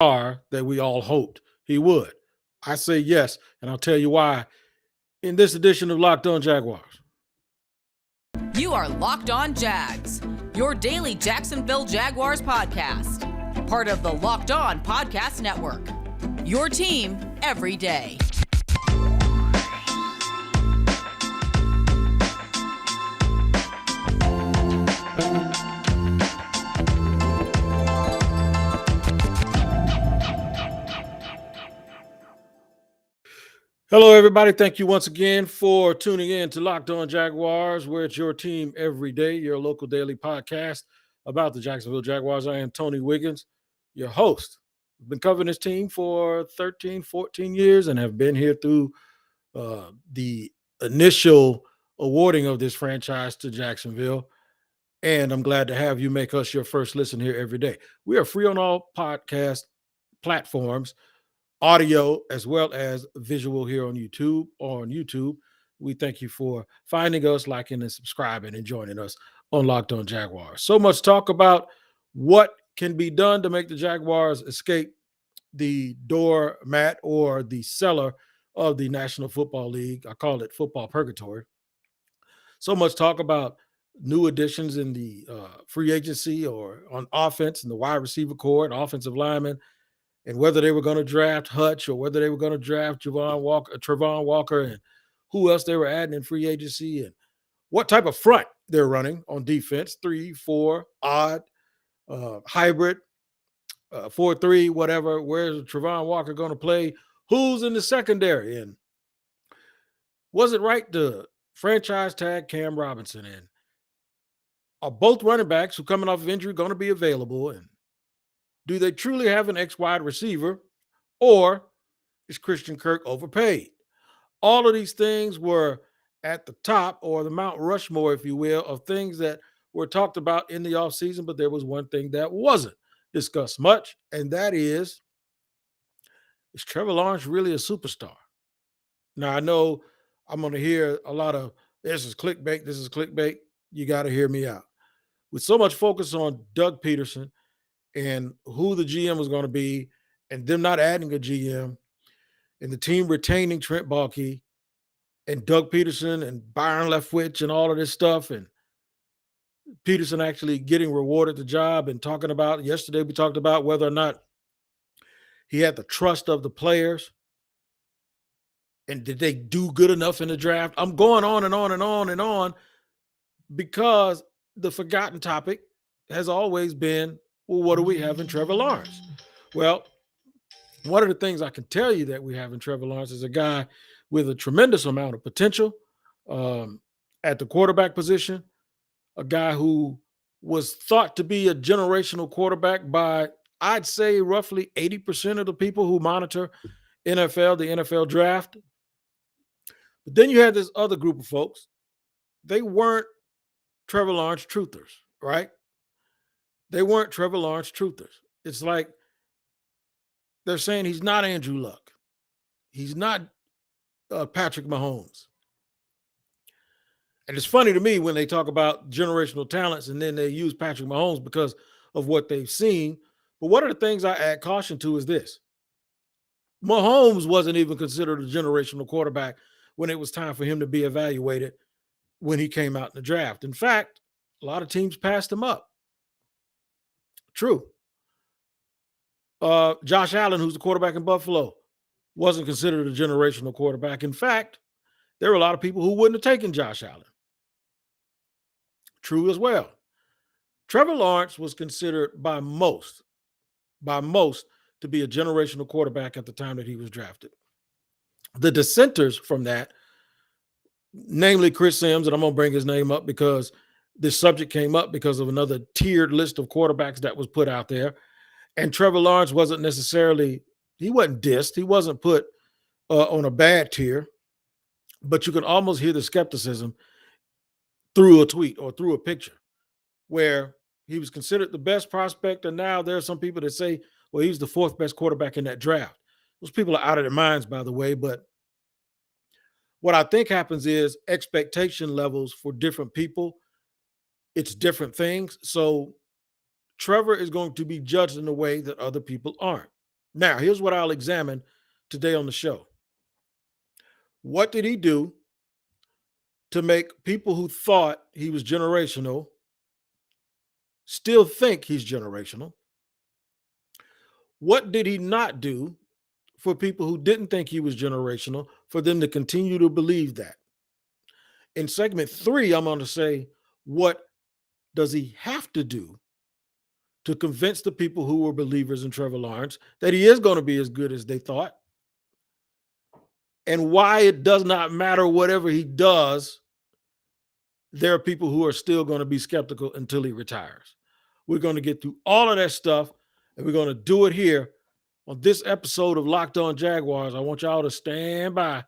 star that we all hoped he would? I say yes, and I'll tell you why in this edition of Locked On Jaguars. You are Locked On Jags, your daily Jacksonville Jaguars podcast. Part of the Locked On Podcast Network. Your team every day. Hello, everybody. Thank you once again for tuning in to Locked On Jaguars, where it's your team every day, your local daily podcast about the Jacksonville Jaguars. I am Tony Wiggins, your host. I've been covering this team for 13, 14 years and have been here through the initial awarding of this franchise to Jacksonville. And I'm glad to have you make us your first listen here every day. We are free on all podcast platforms, audio as well as visual here on YouTube or on YouTube. We thank you for finding us, liking and subscribing and joining us on Locked On Jaguars. So much talk about what can be done to make the Jaguars escape the doormat or the cellar of the National Football League. I call it football purgatory. So much talk about new additions in the free agency or on offense and the wide receiver core and offensive linemen, and whether they were going to draft Hutch or whether they were going to draft Trevon Walker, and who else they were adding in free agency, and what type of front they're running on defense, 3-4, odd, hybrid, 4-3, whatever. Where's Trevon Walker going to play? Who's in the secondary? And was it right to franchise tag Cam Robinson? And are both running backs who coming off of injury going to be available? And do they truly have an ex-wide receiver, or is Christian Kirk overpaid? All of these things were at the top, or the Mount Rushmore, if you will, of things that were talked about in the offseason, but there was one thing that wasn't discussed much, and that is Trevor Lawrence really a superstar? Now, I know I'm going to hear a lot of, this is clickbait. You got to hear me out. With so much focus on Doug Peterson and who the GM was going to be, and them not adding a GM, and the team retaining Trent Baalke and Doug Peterson and Byron Leftwich and all of this stuff, and Peterson actually getting rewarded the job, and talking about, yesterday we talked about whether or not he had the trust of the players, and did they do good enough in the draft? I'm going on and on and on and on, because the forgotten topic has always been, well, what do we have in Trevor Lawrence? Well, one of the things I can tell you that we have in Trevor Lawrence is a guy with a tremendous amount of potential at the quarterback position, a guy who was thought to be a generational quarterback by, I'd say, roughly 80% of the people who monitor the NFL draft. But then you had this other group of folks. They weren't Trevor Lawrence truthers, right? They weren't Trevor Lawrence truthers. It's like they're saying he's not Andrew Luck. He's not Patrick Mahomes. And it's funny to me when they talk about generational talents and then they use Patrick Mahomes because of what they've seen. But one of the things I add caution to is this. Mahomes wasn't even considered a generational quarterback when it was time for him to be evaluated when he came out in the draft. In fact, a lot of teams passed him up. True. Josh Allen, who's the quarterback in Buffalo, wasn't considered a generational quarterback. In fact, there were a lot of people who wouldn't have taken Josh Allen. True as well. Trevor Lawrence was considered by most to be a generational quarterback at the time that he was drafted. The dissenters from that, namely Chris Sims, and I'm going to bring his name up because this subject came up because of another tiered list of quarterbacks that was put out there. And Trevor Lawrence wasn't necessarily, he wasn't dissed. He wasn't put on a bad tier, but you can almost hear the skepticism through a tweet or through a picture where he was considered the best prospect. And now there are some people that say, well, he's the fourth best quarterback in that draft. Those people are out of their minds, by the way. But what I think happens is expectation levels for different people, it's different things. So Trevor is going to be judged in a way that other people aren't. Now, here's what I'll examine today on the show. What did he do to make people who thought he was generational still think he's generational? What did he not do for people who didn't think he was generational for them to continue to believe that? In segment 3, I'm going to say, what does he have to do to convince the people who were believers in Trevor Lawrence that he is going to be as good as they thought? And why it does not matter whatever he does, there are people who are still going to be skeptical until he retires. We're going to get through all of that stuff, and we're going to do it here on this episode of Locked On Jaguars. I want y'all to stand by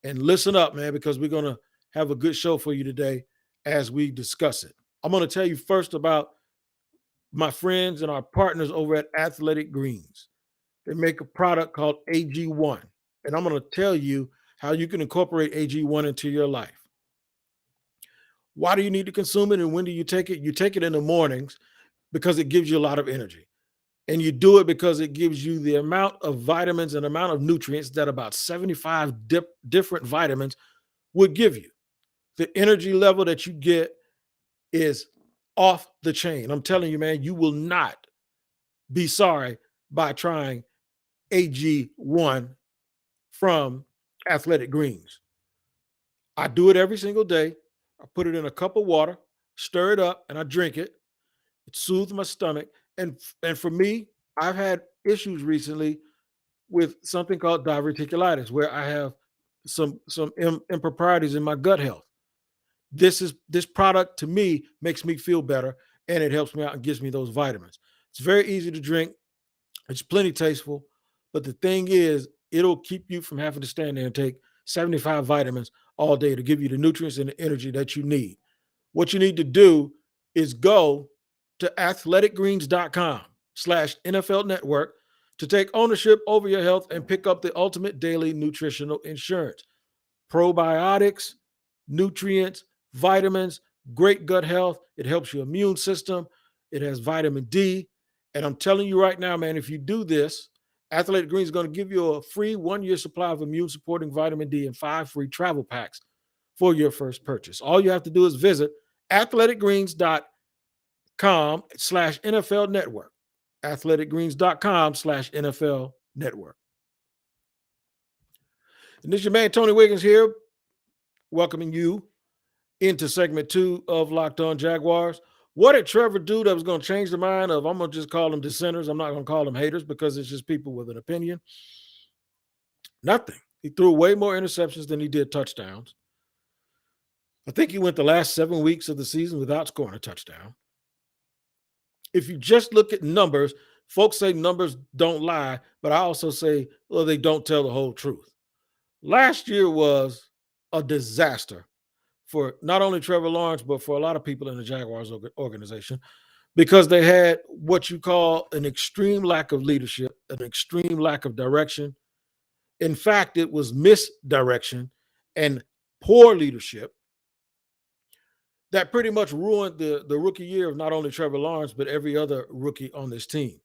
and listen up, man, because we're going to have a good show for you today as we discuss it. I'm going to tell you first about my friends and our partners over at Athletic Greens. They make a product called AG1, and I'm going to tell you how you can incorporate AG1 into your life. Why do you need to consume it, and when do you take it? You take it in the mornings because it gives you a lot of energy. And you do it because it gives you the amount of vitamins and amount of nutrients that about 75 different vitamins would give you. The energy level that you get is off the chain. I'm telling you, man, you will not be sorry by trying AG1 from Athletic Greens. I do it every single day. I put it in a cup of water, stir it up, and I drink it. It soothes my stomach. And for me, I've had issues recently with something called diverticulitis, where I have some improprieties in my gut health. This product to me makes me feel better, and it helps me out and gives me those vitamins. It's very easy to drink. It's plenty tasteful. But the thing is, it'll keep you from having to stand there and take 75 vitamins all day to give you the nutrients and the energy that you need. What you need to do is go to athleticgreens.com/NFL Network to take ownership over your health and pick up the ultimate daily nutritional insurance. Probiotics, nutrients, vitamins, great gut health. It helps your immune system. It has vitamin D. And I'm telling you right now, man, if you do this, Athletic Greens is going to give you a free 1-year supply of immune-supporting vitamin D and 5 free travel packs for your first purchase. All you have to do is visit athleticgreens.com/NFL Network. athleticgreens.com/NFL Network. And this is your man, Tony Wiggins here, welcoming you into segment 2 of Locked On Jaguars. What did Trevor do that was going to change the mind of, I'm going to just call them dissenters. I'm not going to call them haters because it's just people with an opinion. Nothing. He threw way more interceptions than he did touchdowns. I think he went the last 7 weeks of the season without scoring a touchdown. If you just look at numbers, folks say numbers don't lie, but I also say, well, they don't tell the whole truth. Last year was a disaster for not only Trevor Lawrence, but for a lot of people in the Jaguars organization, because they had what you call an extreme lack of leadership, an extreme lack of direction. In fact, it was misdirection and poor leadership that pretty much ruined the rookie year of not only Trevor Lawrence, but every other rookie on this team.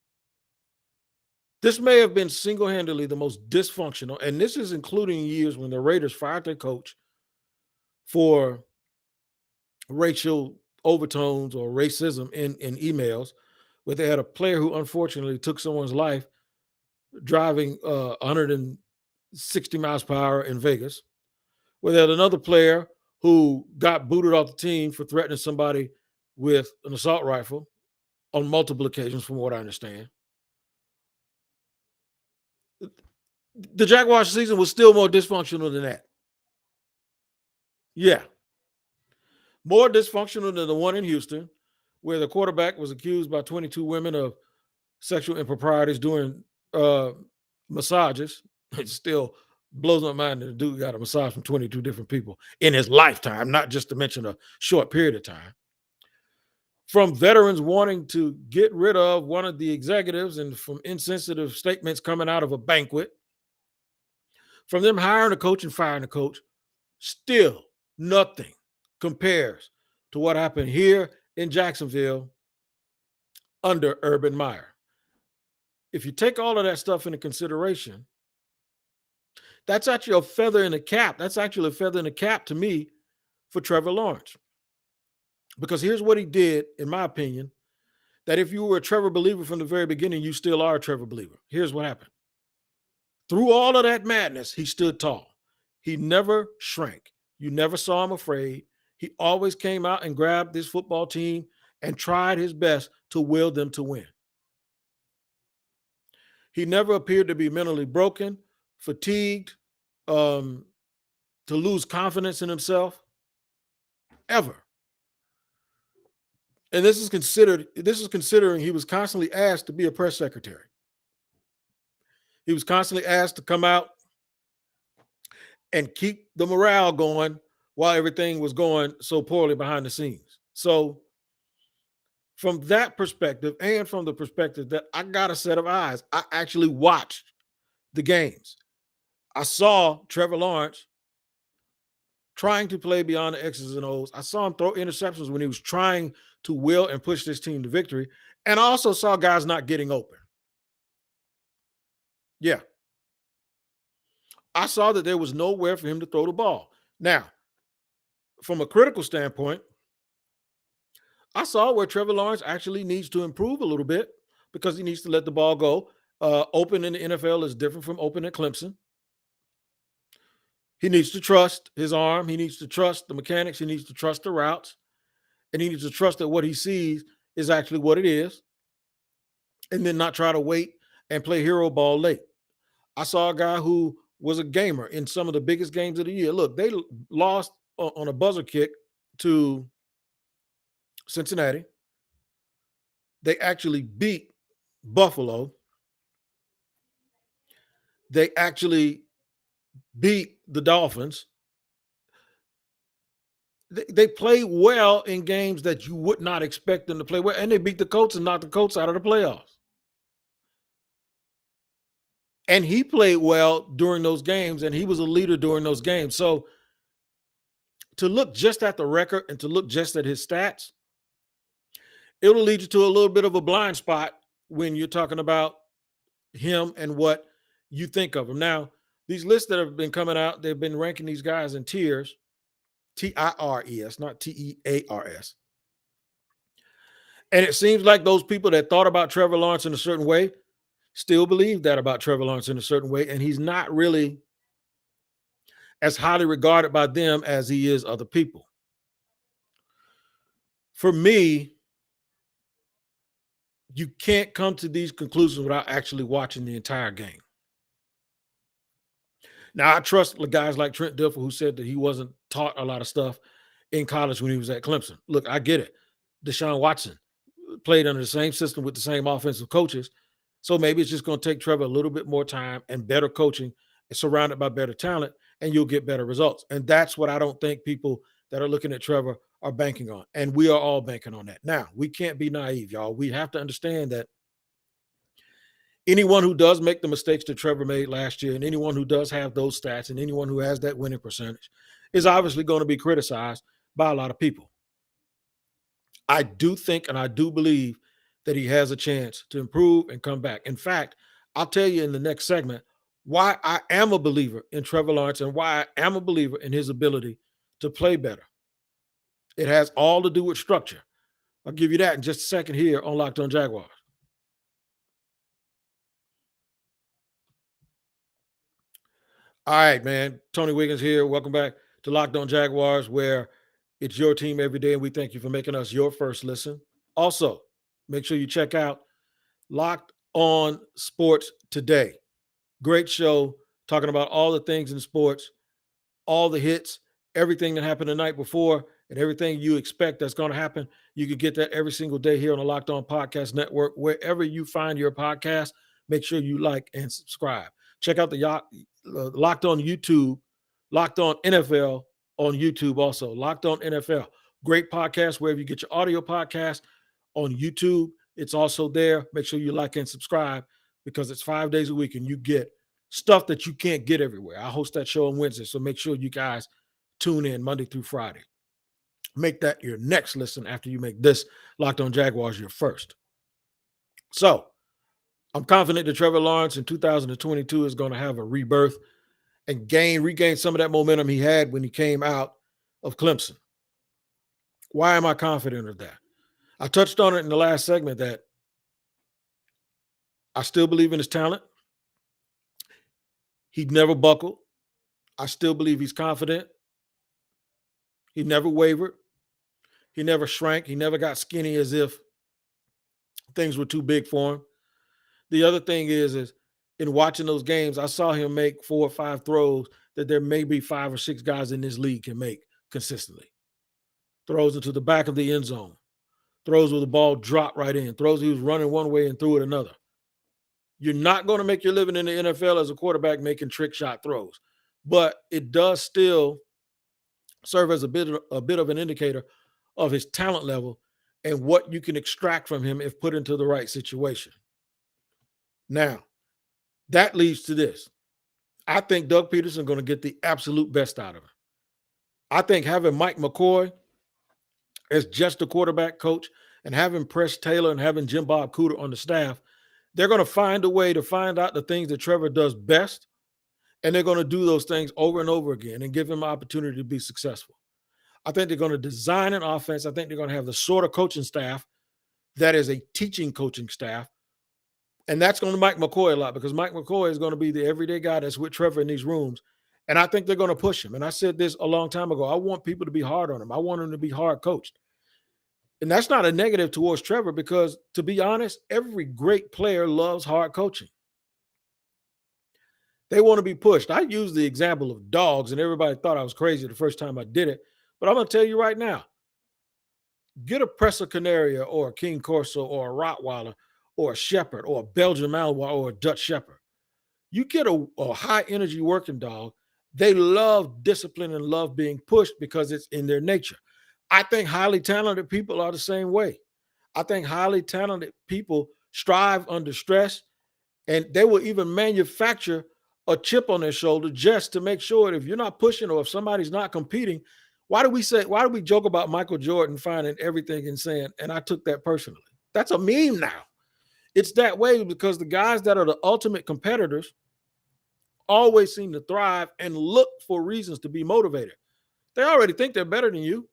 This may have been single-handedly the most dysfunctional, and this is including years when the Raiders fired their coach for racial overtones or racism in emails, where they had a player who unfortunately took someone's life driving 160 miles per hour in Vegas, where they had another player who got booted off the team for threatening somebody with an assault rifle on multiple occasions, from what I understand. The Jaguars season was still more dysfunctional than that. Yeah. More dysfunctional than the one in Houston, where the quarterback was accused by 22 women of sexual improprieties during massages. It still blows my mind that the dude got a massage from 22 different people in his lifetime, not just to mention a short period of time. From veterans wanting to get rid of one of the executives, and from insensitive statements coming out of a banquet, from them hiring a coach and firing a coach, still nothing compares to what happened here in Jacksonville under Urban Meyer. if you take all of that stuff into consideration, that's actually a feather in the cap. That's actually a feather in the cap to me for Trevor Lawrence. Because here's what he did, in my opinion, that if you were a Trevor believer from the very beginning, you still are a Trevor believer. Here's what happened. Through all of that madness, he stood tall. He never shrank. You never saw him afraid. He always came out and grabbed this football team and tried his best to will them to win. He never appeared to be mentally broken, fatigued, to lose confidence in himself, ever. And this is considering he was constantly asked to be a press secretary. He was constantly asked to come out and keep the morale going while everything was going so poorly behind the scenes. So from that perspective, and from the perspective that I got a set of eyes, I actually watched the games. I saw Trevor Lawrence trying to play beyond the X's and O's. I saw him throw interceptions when he was trying to will and push this team to victory. And I also saw guys not getting open. Yeah. I saw that there was nowhere for him to throw the ball. Now, from a critical standpoint, I saw where Trevor Lawrence actually needs to improve a little bit because he needs to let the ball go. Open in the NFL is different from open at Clemson. He needs to trust his arm. He needs to trust the mechanics. He needs to trust the routes. And he needs to trust that what he sees is actually what it is. And then not try to wait and play hero ball late. I saw a guy who was a gamer in some of the biggest games of the year. Look, they lost on a buzzer kick to Cincinnati. They actually beat Buffalo. They actually beat the Dolphins. They play well in games that you would not expect them to play well, and they beat the Colts and knocked the Colts out of the playoffs. And he played well during those games, and he was a leader during those games. So to look just at the record and to look just at his stats, it'll lead you to a little bit of a blind spot when you're talking about him and what you think of him. Now, these lists that have been coming out, they've been ranking these guys in tiers, T-I-R-E-S, not T-E-A-R-S. And it seems like those people that thought about Trevor Lawrence in a certain way still believe that about Trevor Lawrence in a certain way, and he's not really as highly regarded by them as he is other people. For me, you can't come to these conclusions without actually watching the entire game. Now, I trust the guys like Trent Dilfer, who said that he wasn't taught a lot of stuff in college when he was at Clemson. Look, I get it. Deshaun Watson played under the same system with the same offensive coaches. So maybe it's just going to take Trevor a little bit more time and better coaching and surrounded by better talent, and you'll get better results. And that's what I don't think people that are looking at Trevor are banking on. And we are all banking on that. Now, we can't be naive, y'all. We have to understand that anyone who does make the mistakes that Trevor made last year, and anyone who does have those stats, and anyone who has that winning percentage is obviously going to be criticized by a lot of people. I do think and I do believe that he has a chance to improve and come back. In fact, I'll tell you in the next segment why I am a believer in Trevor Lawrence and why I am a believer in his ability to play better. It has all to do with structure. I'll give you that in just a second here on Locked On Jaguars. All right, man. Tony Wiggins here. Welcome back to Locked On Jaguars, where it's your team every day, and we thank you for making us your first listen. Also, make sure you check out Locked On Sports Today. Great show talking about all the things in sports, all the hits, everything that happened the night before, and everything you expect that's going to happen. You can get that every single day here on the Locked On Podcast Network. Wherever you find your podcast, make sure you like and subscribe. Check out the Locked On YouTube, Locked On NFL on YouTube also. Locked On NFL. Great podcast wherever you get your audio podcast. On YouTube, it's also there. Make sure you like and subscribe because it's 5 days a week and you get stuff that you can't get everywhere. I host that show on Wednesday, so make sure you guys tune in Monday through Friday. Make that your next listen after you make this Locked On Jaguars your first. So I'm confident that Trevor Lawrence in 2022 is going to have a rebirth and regain some of that momentum he had when he came out of Clemson. Why am I confident of that? I touched on it in the last segment that I still believe in his talent. He never buckled. I still believe he's confident. He never wavered. He never shrank. He never got skinny as if things were too big for him. The other thing is in watching those games, I saw him make 4 or 5 throws that there may be 5 or 6 guys in this league can make consistently. Throws into the back of the end zone. Throws where the ball dropped right in. Throws he was running one way and threw it another. You're not going to make your living in the NFL as a quarterback making trick shot throws. But it does still serve as a bit of an indicator of his talent level and what you can extract from him if put into the right situation. Now, that leads to this. I think Doug Peterson is going to get the absolute best out of him. I think having Mike McCoy as just a quarterback coach and having Press Taylor and having Jim Bob Cooter on the staff, they're going to find a way to find out the things that Trevor does best, and they're going to do those things over and over again and give him an opportunity to be successful. I think they're going to design an offense. I think they're going to have the sort of coaching staff that is a teaching coaching staff. And that's going to Mike McCoy a lot because Mike McCoy is going to be the everyday guy that's with Trevor in these rooms. And I think they're going to push him. And I said this a long time ago. I want people to be hard on him. I want him to be hard coached. And that's not a negative towards Trevor because, to be honest, every great player loves hard coaching. They want to be pushed. I used the example of dogs, and everybody thought I was crazy the first time I did it. But I'm going to tell you right now, get a Presa Canaria or a King Corso or a Rottweiler or a Shepherd or a Belgian Malinois or a Dutch Shepherd. You get a high-energy working dog, they love discipline and love being pushed because it's in their nature. I think highly talented people are the same way. I think highly talented people strive under stress, and they will even manufacture a chip on their shoulder just to make sure that if you're not pushing or if somebody's not competing, why do we joke about Michael Jordan finding everything and saying, and I took that personally? That's a meme now. It's that way because the guys that are the ultimate competitors always seem to thrive and look for reasons to be motivated. They already think they're better than you.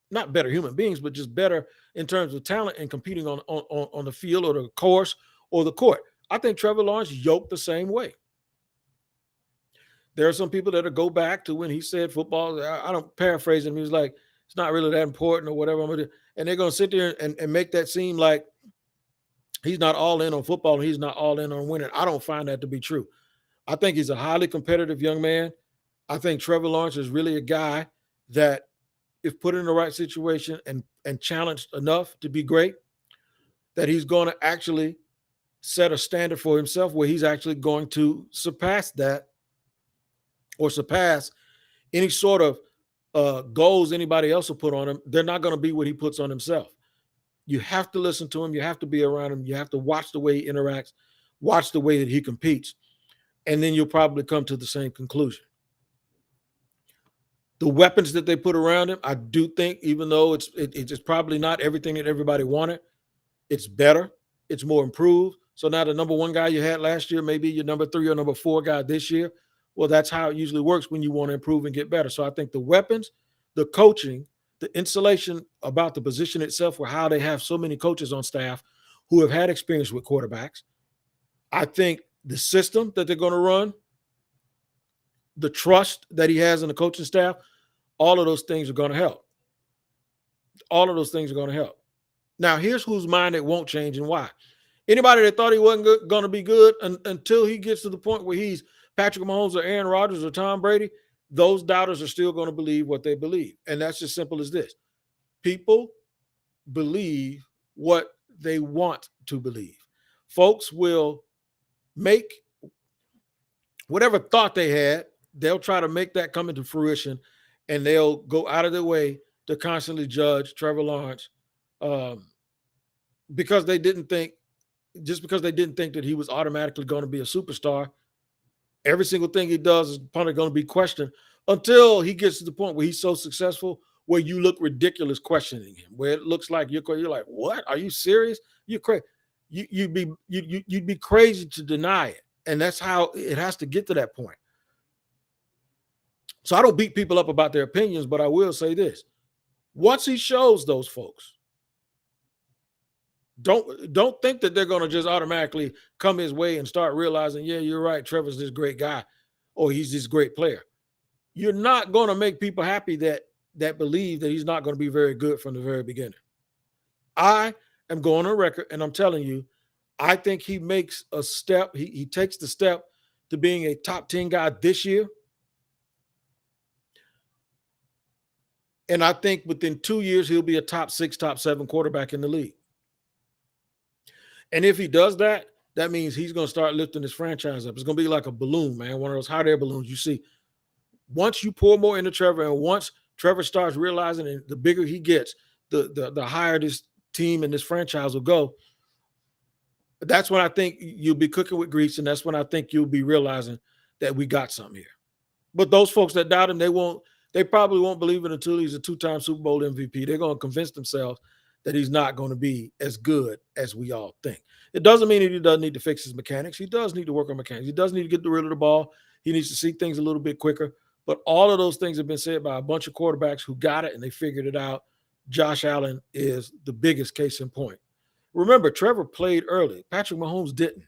Not better human beings, but just better in terms of talent and competing on the field or the course or the court. I think Trevor Lawrence yoked the same way. There are some people that go back to when he said football. I don't paraphrase him. He was like, it's not really that important or whatever. And they're going to sit there and make that seem like he's not all in on football and he's not all in on winning. I don't find that to be true. I think he's a highly competitive young man. I think Trevor Lawrence is really a guy that, if put in the right situation and challenged enough to be great, that he's going to actually set a standard for himself where he's actually going to surpass that or surpass any sort of goals anybody else will put on him. They're not going to be what he puts on himself. You have to listen to him. You have to be around him. You have to watch the way he interacts, watch the way that he competes, and then you'll probably come to the same conclusion. The weapons that they put around him, I do think, even though it's probably not everything that everybody wanted, it's better. It's more improved. So now the number 1 guy you had last year, maybe your number 3 or number 4 guy this year. Well, that's how it usually works when you want to improve and get better. So I think the weapons, the coaching, the insulation about the position itself, or how they have so many coaches on staff who have had experience with quarterbacks. I think the system that they're going to run, the trust that he has in the coaching staff, all of those things are going to help. All of those things are going to help. Now, here's whose mind it won't change and why. Anybody that thought he wasn't going to be good until he gets to the point where he's Patrick Mahomes or Aaron Rodgers or Tom Brady, those doubters are still going to believe what they believe. And that's as simple as this. People believe what they want to believe. Folks will make whatever thought they had, they'll try to make that come into fruition, and they'll go out of their way to constantly judge Trevor Lawrence because they didn't think that he was automatically going to be a superstar. Every single thing he does is probably going to be questioned until he gets to the point where he's so successful where you look ridiculous questioning him, where it looks like you're like, what? Are you serious? You're crazy. you'd be crazy to deny it. And that's how it has to get to that point. So I don't beat people up about their opinions, but I will say this. Once he shows those folks, don't think that they're going to just automatically come his way and start realizing, yeah, you're right, Trevor's this great guy, or he's this great player. You're not going to make people happy that believe that he's not going to be very good from the very beginning. I am going on record, and I'm telling you, I think he makes a step. He takes the step to being a top 10 guy this year. And I think within 2 years, he'll be a top 6, top 7 quarterback in the league. And if he does that, that means he's going to start lifting his franchise up. It's going to be like a balloon, man, one of those hot air balloons you see. Once you pour more into Trevor, and once Trevor starts realizing, and the bigger he gets, the higher this team and this franchise will go. That's when I think you'll be cooking with grease, and that's when I think you'll be realizing that we got something here. But those folks that doubt him, they probably won't believe it until he's a 2-time Super Bowl MVP. They're going to convince themselves that he's not going to be as good as we all think. It doesn't mean that he doesn't need to fix his mechanics. He does need to work on mechanics. He does need to get rid of the ball. He needs to see things a little bit quicker. But all of those things have been said by a bunch of quarterbacks who got it and they figured it out. Josh Allen is the biggest case in point. Remember, Trevor played early. Patrick Mahomes didn't.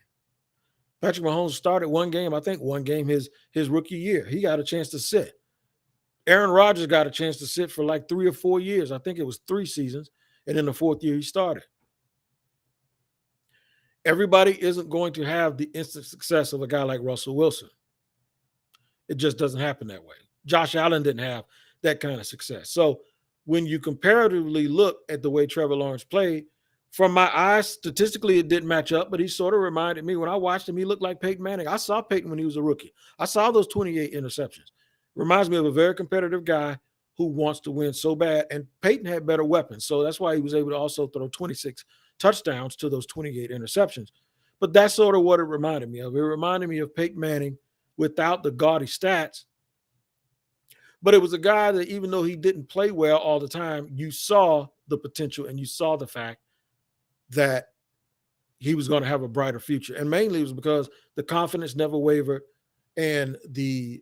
Patrick Mahomes started one game his rookie year. He got a chance to sit. Aaron Rodgers got a chance to sit for like 3 or 4 years. I think it was 3 seasons. And in the 4th year, he started. Everybody isn't going to have the instant success of a guy like Russell Wilson. It just doesn't happen that way. Josh Allen didn't have that kind of success. So when you comparatively look at the way Trevor Lawrence played, from my eyes, statistically, it didn't match up, but he sort of reminded me, when I watched him, he looked like Peyton Manning. I saw Peyton when he was a rookie. I saw those 28 interceptions. Reminds me of a very competitive guy who wants to win so bad. And Peyton had better weapons. So that's why he was able to also throw 26 touchdowns to those 28 interceptions. But that's sort of what it reminded me of. It reminded me of Peyton Manning without the gaudy stats. But it was a guy that, even though he didn't play well all the time, you saw the potential and you saw the fact that he was going to have a brighter future. And mainly it was because the confidence never wavered, and the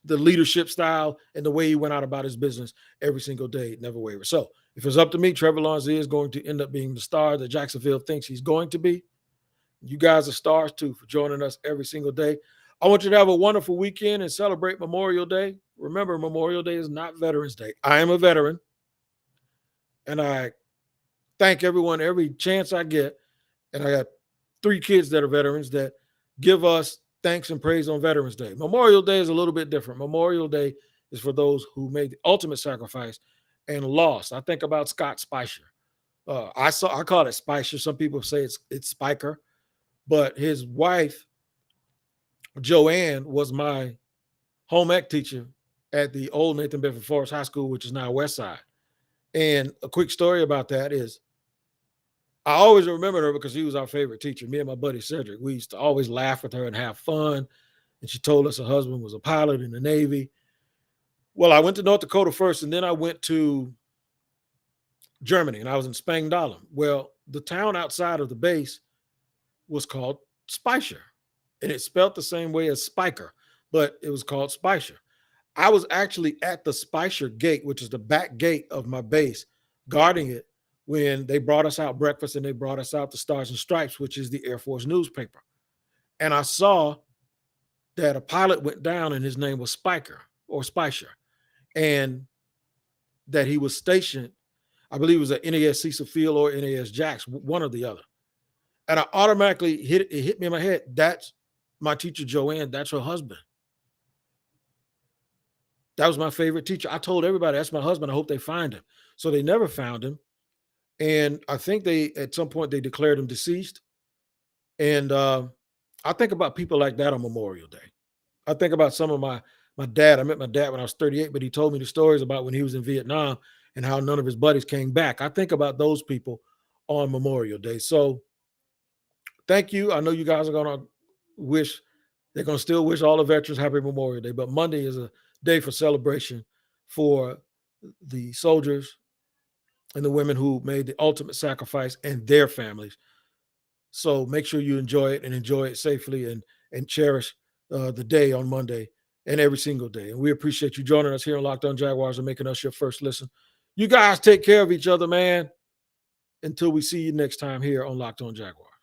leadership style and the way he went out about his business every single day never wavered. So if it's up to me, Trevor Lawrence is going to end up being the star that Jacksonville thinks he's going to be. You guys are stars too for joining us every single day. I want you to have a wonderful weekend and celebrate Memorial Day. Remember, Memorial Day is not Veterans Day. I am a veteran, and I thank everyone every chance I get. And I got 3 kids that are veterans that give us thanks and praise on Veterans Day. Memorial Day is a little bit different. Memorial Day is for those who made the ultimate sacrifice and lost. I think about Scott Spicer. I call it Spicer. Some people say it's Spiker, but his wife, Joanne, was my home ec teacher at the old Nathan Bedford Forest High School, which is now West Side. And a quick story about that is, I always remember her because she was our favorite teacher. Me and my buddy Cedric, we used to always laugh with her and have fun. And she told us her husband was a pilot in the Navy. Well, I went to North Dakota first, and then I went to Germany, and I was in Spangdahlem. Well, the town outside of the base was called Spicer, and it's spelled the same way as Spiker, but it was called Spicer. I was actually at the Spicer gate, which is the back gate of my base, guarding it, when they brought us out breakfast and they brought us out the Stars and Stripes, which is the Air Force newspaper. And I saw that a pilot went down and his name was Spiker or Spicer, and that he was stationed, I believe it was at NAS Cecil Field or NAS Jax, one or the other. And I automatically it hit me in my head. That's my teacher, Joanne. That's her husband. That was my favorite teacher. I told everybody, that's my husband. I hope they find him. So they never found him. And I think at some point they declared him deceased. And I think about people like that on Memorial Day. I think about some of my dad. I met my dad when I was 38, but he told me the stories about when he was in Vietnam and how none of his buddies came back. I think about those people on Memorial Day. So thank you. I know you guys are going to they're going to still wish all the veterans happy Memorial Day, but Monday is a day for celebration for the soldiers and the women who made the ultimate sacrifice and their families. So make sure you enjoy it and enjoy it safely and cherish the day on Monday and every single day. And we appreciate you joining us here on Locked On Jaguars and making us your first listen. You guys take care of each other, man. Until we see you next time here on Locked On Jaguars.